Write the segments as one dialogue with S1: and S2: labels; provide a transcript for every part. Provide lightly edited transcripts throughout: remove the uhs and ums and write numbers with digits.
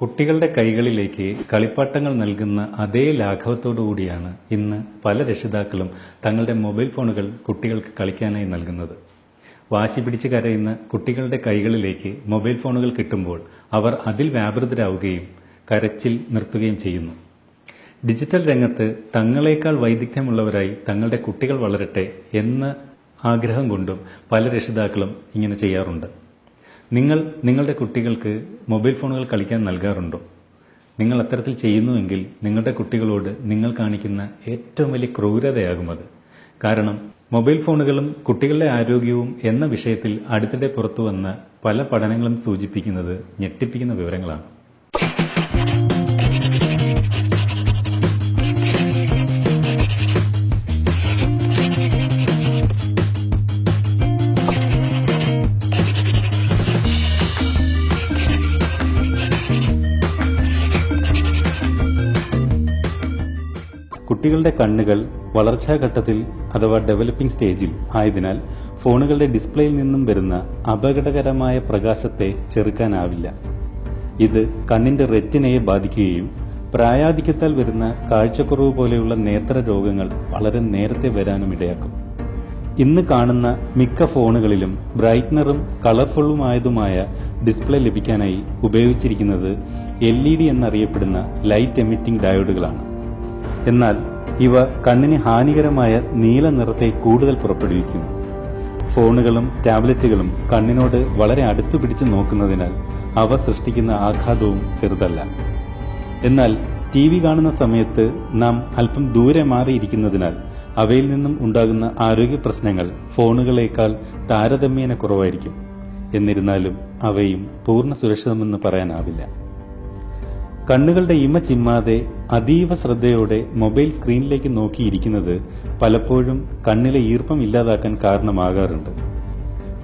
S1: കുട്ടികളുടെ കൈകളിലേക്ക് കളിപ്പാട്ടങ്ങൾ നൽകുന്ന അതേ ലാഘവത്തോടുകൂടിയാണ് ഇന്ന് പല രക്ഷിതാക്കളും തങ്ങളുടെ മൊബൈൽ ഫോണുകൾ കുട്ടികൾക്ക് കളിക്കാനായി നൽകുന്നത്. വാശി പിടിച്ച് കരയുന്ന കുട്ടികളുടെ കൈകളിലേക്ക് മൊബൈൽ ഫോണുകൾ കിട്ടുമ്പോൾ അവർ അതിൽ വ്യാപൃതരാവുകയും കരച്ചിൽ നിർത്തുകയും ചെയ്യുന്നു. ഡിജിറ്റൽ രംഗത്ത് തങ്ങളെക്കാൾ വൈദഗ്ധ്യമുള്ളവരായി തങ്ങളുടെ കുട്ടികൾ വളരട്ടെ എന്ന ആഗ്രഹം കൊണ്ടും പല രക്ഷിതാക്കളും ഇങ്ങനെ ചെയ്യാറുണ്ട്. നിങ്ങൾ നിങ്ങളുടെ കുട്ടികൾക്ക് മൊബൈൽ ഫോണുകൾ കളിക്കാൻ നൽകാറുണ്ടോ? നിങ്ങൾ അത്തരത്തിൽ ചെയ്യുന്നുവെങ്കിൽ നിങ്ങളുടെ കുട്ടികളോട് നിങ്ങൾ കാണിക്കുന്ന ഏറ്റവും വലിയ ക്രൂരതയാകും അത്. കാരണം മൊബൈൽ ഫോണുകളും കുട്ടികളുടെ ആരോഗ്യവും എന്ന വിഷയത്തിൽ അടുത്തിടെ പുറത്തുവന്ന പല പഠനങ്ങളും സൂചിപ്പിക്കുന്നത് ഞെട്ടിപ്പിക്കുന്ന വിവരങ്ങളാണ്. കുട്ടികളുടെ കണ്ണുകൾ വളർച്ചാഘട്ടത്തിൽ അഥവാ ഡെവലപ്പിംഗ് സ്റ്റേജിൽ ആയതിനാൽ ഫോണുകളുടെ ഡിസ്പ്ലേയിൽ നിന്നും വരുന്ന അപകടകരമായ പ്രകാശത്തെ ചെറുക്കാനാവില്ല. ഇത് കണ്ണിന്റെ റെറ്റിനയെ ബാധിക്കുകയും പ്രായാധിക്യത്താൽ വരുന്ന കാഴ്ചക്കുറവ് പോലെയുള്ള നേത്ര രോഗങ്ങൾ വളരെ നേരത്തെ വരാനും ഇടയാക്കും. ഇന്ന് കാണുന്ന മിക്ക ഫോണുകളിലും ബ്രൈറ്റ്നറും കളർഫുള്ളുമായതുമായ ഡിസ്പ്ലേ ലഭിക്കാനായി ഉപയോഗിച്ചിരിക്കുന്നത് LED എന്നറിയപ്പെടുന്ന ലൈറ്റ് എമിറ്റിംഗ് ഡയോഡുകളാണ്. എന്നാൽ ഇവ കണ്ണിന് ഹാനികരമായ നീല നിറത്തെ കൂടുതൽ പുറപ്പെടുവിക്കുന്നു. ഫോണുകളും ടാബ്ലറ്റുകളും കണ്ണിനോട് വളരെ അടുത്തു പിടിച്ചു നോക്കുന്നതിനാൽ അവ സൃഷ്ടിക്കുന്ന ആഘാതവും ചെറുതല്ല. എന്നാൽ TV കാണുന്ന സമയത്ത് നാം അല്പം ദൂരെ മാറിയിരിക്കുന്നതിനാൽ അവയിൽ നിന്നും ഉണ്ടാകുന്ന ആരോഗ്യ പ്രശ്നങ്ങൾ ഫോണുകളേക്കാൾ താരതമ്യേന കുറവായിരിക്കും. എന്നിരുന്നാലും അവയും പൂർണ്ണ സുരക്ഷിതമെന്ന് പറയാനാവില്ല. കണ്ണുകളുടെ ഇമ ചിമ്മാതെ അതീവ ശ്രദ്ധയോടെ മൊബൈൽ സ്ക്രീനിലേക്ക് നോക്കിയിരിക്കുന്നത് പലപ്പോഴും കണ്ണിലെ ഈർപ്പം ഇല്ലാതാക്കാൻ കാരണമാകാറുണ്ട്.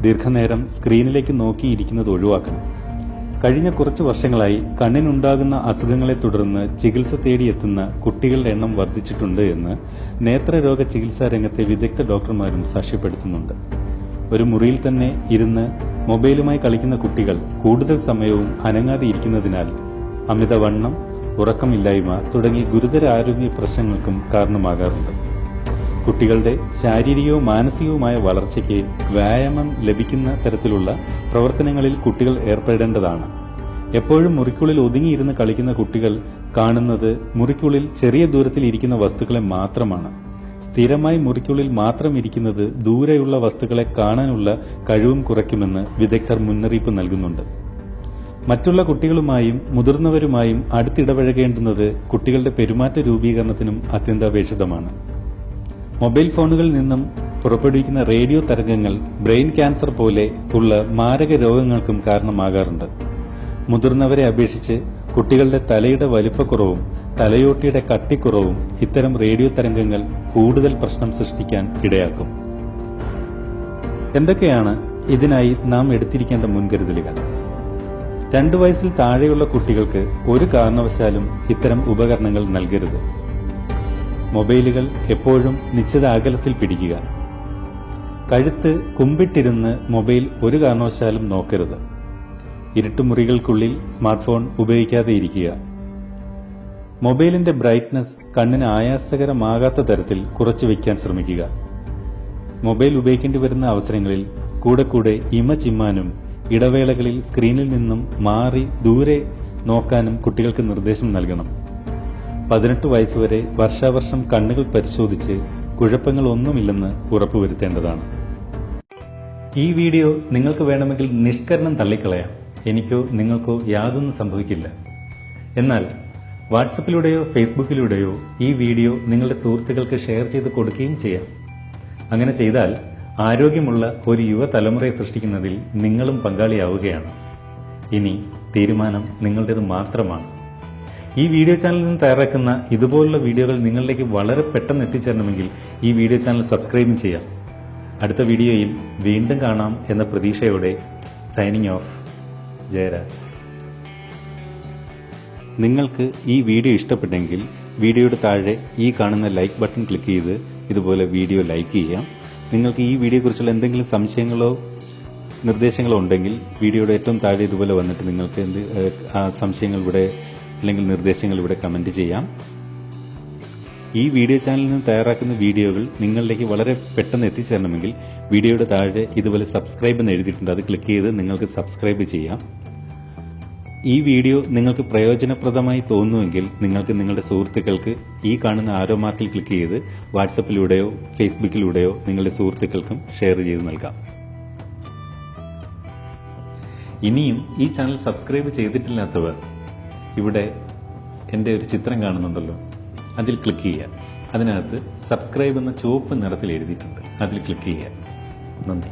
S1: ദീർഘനേരം സ്ക്രീനിലേക്ക് നോക്കിയിരിക്കുന്നത് ഒഴിവാക്കണം. കഴിഞ്ഞ കുറച്ചു വർഷങ്ങളായി കണ്ണിനുണ്ടാകുന്ന അസുഖങ്ങളെ തുടർന്ന് ചികിത്സ തേടിയെത്തുന്ന കുട്ടികളുടെ എണ്ണം വർദ്ധിച്ചിട്ടുണ്ട് എന്ന് നേത്രരോഗ ചികിത്സാ രംഗത്തെ വിദഗ്ധ ഡോക്ടർമാരും സാക്ഷ്യപ്പെടുത്തുന്നുണ്ട്. ഒരു മുറിയിൽ തന്നെ ഇരുന്ന് മൊബൈലുമായി കളിക്കുന്ന കുട്ടികൾ കൂടുതൽ സമയവും അനങ്ങാതെ ഇരിക്കുന്നതിനാൽ അമിതവണ്ണം, ഉറക്കമില്ലായ്മ തുടങ്ങിയ ഗുരുതര ആരോഗ്യ പ്രശ്നങ്ങൾക്കും കാരണമാകാറുണ്ട്. കുട്ടികളുടെ ശാരീരികവും മാനസികവുമായ വളർച്ചയ്ക്ക് വ്യായാമം ലഭിക്കുന്ന തരത്തിലുള്ള പ്രവർത്തനങ്ങളിൽ കുട്ടികൾ ഏർപ്പെടേണ്ടതാണ്. എപ്പോഴും മുറിക്കുള്ളിൽ ഒതുങ്ങിയിരുന്ന് കളിക്കുന്ന കുട്ടികൾ കാണുന്നത് മുറിക്കുള്ളിൽ ചെറിയ ദൂരത്തിൽ ഇരിക്കുന്ന വസ്തുക്കളെ മാത്രമാണ്. സ്ഥിരമായി മുറിക്കുള്ളിൽ മാത്രം ഇരിക്കുന്നത് ദൂരെയുള്ള വസ്തുക്കളെ കാണാനുള്ള കഴിവും കുറയ്ക്കുമെന്ന് വിദഗ്ധർ മുന്നറിയിപ്പ് നൽകുന്നുണ്ട്. മറ്റുള്ള കുട്ടികളുമായും മുതിർന്നവരുമായും അടുത്തിടപഴകേണ്ടുന്നത് കുട്ടികളുടെ പെരുമാറ്റ രൂപീകരണത്തിനും അത്യന്താപേക്ഷിതമാണ്. മൊബൈൽ ഫോണുകളിൽ നിന്നും പുറപ്പെടുവിക്കുന്ന റേഡിയോ തരംഗങ്ങൾ ബ്രെയിൻ ക്യാൻസർ പോലെ ഉള്ള മാരക രോഗങ്ങൾക്കും കാരണമാകാറുണ്ട്. മുതിർന്നവരെ അപേക്ഷിച്ച് കുട്ടികളുടെ തലയുടെ വലിപ്പക്കുറവും തലയോട്ടിയുടെ കട്ടിക്കുറവും ഇത്തരം റേഡിയോ തരംഗങ്ങൾ കൂടുതൽ പ്രശ്നം സൃഷ്ടിക്കാൻ ഇടയാക്കും. എന്തൊക്കെയാണ് ഇതിനായി നാം എടുത്തിരിക്കേണ്ട മുൻകരുതലുകൾ? 2 വയസ്സിൽ താഴെയുള്ള കുട്ടികൾക്ക് ഒരു കാരണവശാലും ഇത്തരം ഉപകരണങ്ങൾ നൽകരുത്. മൊബൈലുകൾ എപ്പോഴും നിശ്ചിത അകലത്തിൽ പിടിക്കുക. കഴുത്ത് കുമ്പിട്ടിരുന്ന് മൊബൈൽ ഒരു കാരണവശാലും നോക്കരുത്. ഇരുട്ടുമുറികൾക്കുള്ളിൽ സ്മാർട്ട് ഫോൺ ഉപയോഗിക്കാതെ ഇരിക്കുക. മൊബൈലിന്റെ ബ്രൈറ്റ്നസ് കണ്ണിന് ആയാസകരമാകാത്ത തരത്തിൽ കുറച്ചു വയ്ക്കാൻ ശ്രമിക്കുക. മൊബൈൽ ഉപയോഗിക്കേണ്ടി വരുന്ന അവസരങ്ങളിൽ കൂടെ ഇമ ചിമ്മാനും ഇടവേളകളിൽ സ്ക്രീനിൽ നിന്നും മാറി ദൂരെ നോക്കാനും കുട്ടികൾക്ക് നിർദ്ദേശം നൽകണം. 18 വയസ്സുവരെ വർഷാവർഷം കണ്ണുകൾ പരിശോധിച്ച് കുഴപ്പങ്ങളൊന്നുമില്ലെന്ന് ഉറപ്പുവരുത്തേണ്ടതാണ്. ഈ വീഡിയോ നിങ്ങൾക്ക് വേണമെങ്കിൽ നിഷ്കരണം തള്ളിക്കളയാം. എനിക്കോ നിങ്ങൾക്കോ യാതൊന്നും സംഭവിക്കില്ല. എന്നാൽ വാട്സപ്പിലൂടെയോ ഫേസ്ബുക്കിലൂടെയോ ഈ വീഡിയോ നിങ്ങളുടെ സുഹൃത്തുക്കൾക്ക് ഷെയർ ചെയ്ത് കൊടുക്കുകയും ചെയ്യാം. അങ്ങനെ ചെയ്താൽ ആരോഗ്യമുള്ള ഒരു യുവതലമുറയെ സൃഷ്ടിക്കുന്നതിൽ നിങ്ങളും പങ്കാളിയാവുകയാണ്. ഇനി തീരുമാനം നിങ്ങളുടേത് മാത്രമാണ്. ഈ വീഡിയോ ചാനലിൽ നിന്ന് തയ്യാറാക്കുന്ന ഇതുപോലുള്ള വീഡിയോകൾ നിങ്ങളിലേക്ക് വളരെ പെട്ടെന്ന് എത്തിച്ചേരണമെങ്കിൽ ഈ വീഡിയോ ചാനൽ സബ്സ്ക്രൈബും ചെയ്യാം. അടുത്ത വീഡിയോയിൽ വീണ്ടും കാണാം എന്ന പ്രതീക്ഷയോടെ സൈനിങ് ഓഫ്, ജയരാജ്. നിങ്ങൾക്ക് ഈ വീഡിയോ ഇഷ്ടപ്പെട്ടെങ്കിൽ വീഡിയോയുടെ താഴെ ഈ കാണുന്ന ലൈക്ക് ബട്ടൺ ക്ലിക്ക് ചെയ്ത് ഇതുപോലെ വീഡിയോ ലൈക്ക് ചെയ്യാം. നിങ്ങൾക്ക് ഈ വീഡിയോയെക്കുറിച്ചുള്ള എന്തെങ്കിലും സംശയങ്ങളോ നിർദ്ദേശങ്ങളോ ഉണ്ടെങ്കിൽ വീഡിയോയുടെ ഏറ്റവും താഴെ ഇതുപോലെ വന്നിട്ട് നിങ്ങൾക്ക് ആ സംശയങ്ങൾ ഇവിടെ അല്ലെങ്കിൽ നിർദ്ദേശങ്ങൾ ഇവിടെ കമന്റ് ചെയ്യാം. ഈ വീഡിയോ ചാനലിൽ നിന്ന് തയ്യാറാക്കുന്ന വീഡിയോകൾ നിങ്ങളിലേക്ക് വളരെ പെട്ടെന്ന് എത്തിച്ചേരണമെങ്കിൽ വീഡിയോയുടെ താഴെ ഇതുപോലെ സബ്സ്ക്രൈബ് എന്ന് എഴുതിയിട്ടുണ്ട്. അത് ക്ലിക്ക് ചെയ്ത് നിങ്ങൾക്ക് സബ്സ്ക്രൈബ് ചെയ്യാം. ഈ വീഡിയോ നിങ്ങൾക്ക് പ്രയോജനപ്രദമായി തോന്നുമെങ്കിൽ നിങ്ങൾക്ക് നിങ്ങളുടെ സുഹൃത്തുക്കൾക്ക് ഈ കാണുന്ന ആരോ മാർക്കിൽ ക്ലിക്ക് ചെയ്ത് വാട്സപ്പിലൂടെയോ ഫേസ്ബുക്കിലൂടെയോ നിങ്ങളുടെ സുഹൃത്തുക്കൾക്കും ഷെയർ ചെയ്ത് നൽകാം. ഇനിയും ഈ ചാനൽ സബ്സ്ക്രൈബ് ചെയ്തിട്ടില്ലാത്തവർ ഇവിടെ എന്റെ ഒരു ചിത്രം കാണുന്നുണ്ടല്ലോ, അതിൽ ക്ലിക്ക് ചെയ്യുക. അതിനകത്ത് സബ്സ്ക്രൈബ് എന്ന ചുവപ്പ് നിറത്തിൽ എഴുതിയിട്ടുണ്ട്, അതിൽ ക്ലിക്ക് ചെയ്യുക. നന്ദി.